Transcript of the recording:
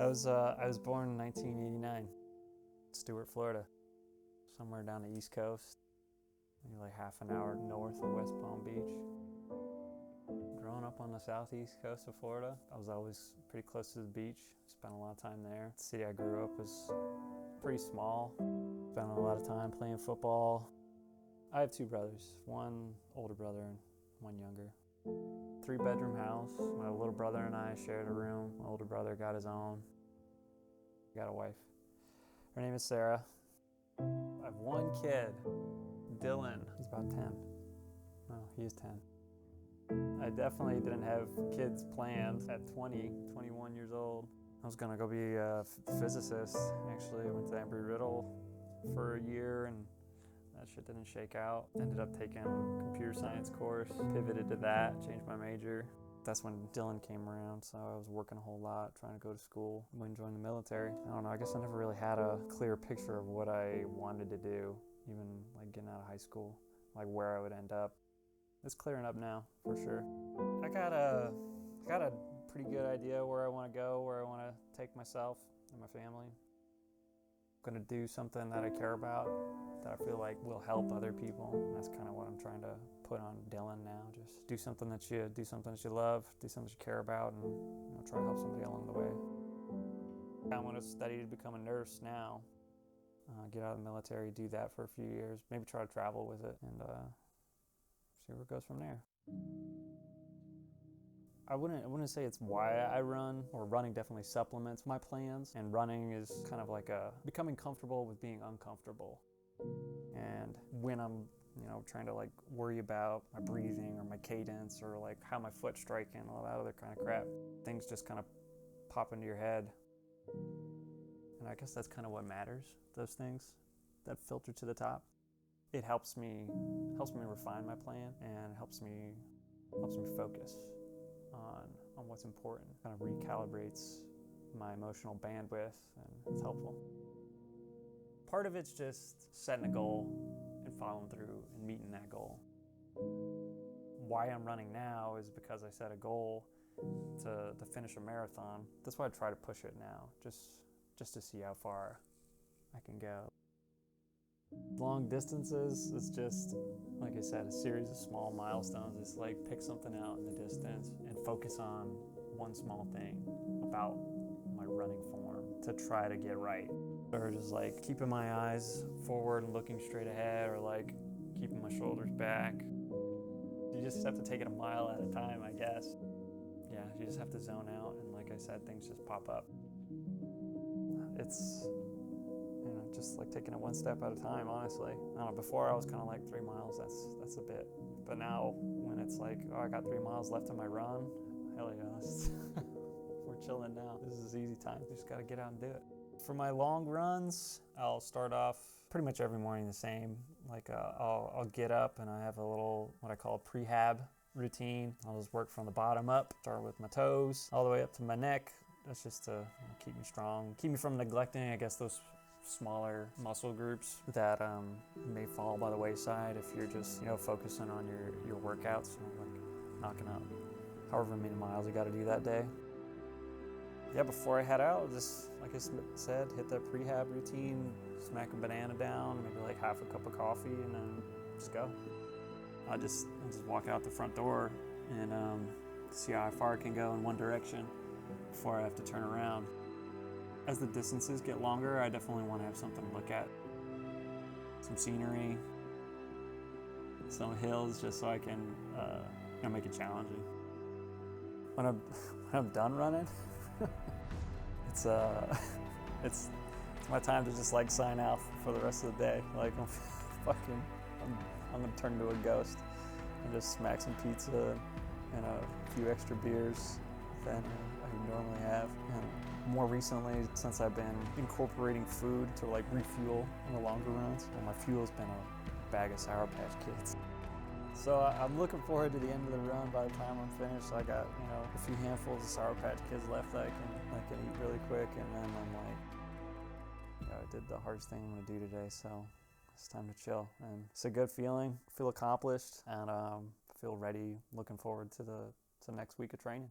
I was born in 1989, Stuart, Florida, somewhere down the East Coast, maybe like half an hour north of West Palm Beach. Growing up on the southeast coast of Florida, I was always pretty close to the beach, spent a lot of time there. The city I grew up was pretty small, spent a lot of time playing football. I have two brothers, one older brother and one younger. 3-bedroom house. My little brother and I shared a room. My older brother got his own. Got a wife. Her name is Sarah. I have one kid, Dylan. He's about 10. No, he is 10. I definitely didn't have kids planned at 21 years old. I was gonna go be a physicist. Actually, I went to Embry-Riddle for a year and that shit didn't shake out. Ended up taking a computer science course, pivoted to that, changed my major. That's when Dylan came around, so I was working a whole lot, trying to go to school. Went and joined the military. I don't know, I guess I never really had a clear picture of what I wanted to do, even like getting out of high school, like where I would end up. It's clearing up now, for sure. I got a pretty good idea where I want to go, where I want to take myself and my family. I'm gonna do something that I care about, that I feel like will help other people. That's kind of what I'm trying to put on Dylan now. Just do something that you love, do something that you care about, and try to help somebody along the way. I want to study to become a nurse now. Get out of the military, do that for a few years, maybe try to travel with it, and see where it goes from there. I wouldn't say it's why I run, or running definitely supplements my plans, and running is kind of like becoming comfortable with being uncomfortable. And when I'm trying to like worry about my breathing or my cadence or like how my foot's striking, all that other kind of crap, things just kind of pop into your head. And I guess that's kind of what matters, those things that filter to the top. It helps me refine my plan and helps me focus on what's important. Kind of recalibrates my emotional bandwidth, and it's helpful. Part of it's just setting a goal and following through and meeting that goal. Why I'm running now is because I set a goal to finish a marathon. That's why I try to push it now, just to see how far I can go. Long distances is just, like I said, a series of small milestones. It's like pick something out in the distance and focus on one small thing about my running form to try to get right. Or just like keeping my eyes forward and looking straight ahead, or like keeping my shoulders back. You just have to take it a mile at a time, I guess. Yeah, you just have to zone out, and like I said, things just pop up. It's just like taking it one step at a time, honestly. I don't know, before I was kind of like 3 miles, that's a bit. But now when it's like, oh, I got 3 miles left in my run, hell yeah, we're chilling now. This is easy time. You just gotta get out and do it. For my long runs, I'll start off pretty much every morning the same. Like I'll get up and I have a little, what I call a prehab routine. I'll just work from the bottom up, start with my toes, all the way up to my neck. That's just to keep me strong, keep me from neglecting, I guess, those smaller muscle groups that may fall by the wayside if you're just focusing on your workouts, like knocking out however many miles you got to do that day. Yeah, before I head out, just like I said, hit that prehab routine, smack a banana down, maybe like half a cup of coffee, and then just go. I just walk out the front door and see how far I can go in one direction before I have to turn around. As the distances get longer, I definitely want to have something to look at. Some scenery, some hills, just so I can make it challenging. When I'm done running, it's my time to just like sign out for the rest of the day. Like I'm gonna turn into a ghost and just smack some pizza and a few extra beers than I normally have. And more recently, since I've been incorporating food to like refuel in the longer runs, well, my fuel's been a bag of Sour Patch Kids. So I'm looking forward to the end of the run. By the time I'm finished, I got a few handfuls of Sour Patch Kids left that I can eat really quick, and then I'm like, I did the hardest thing I'm gonna do today, so it's time to chill. And it's a good feeling. I feel accomplished, and feel ready. Looking forward to the next week of training.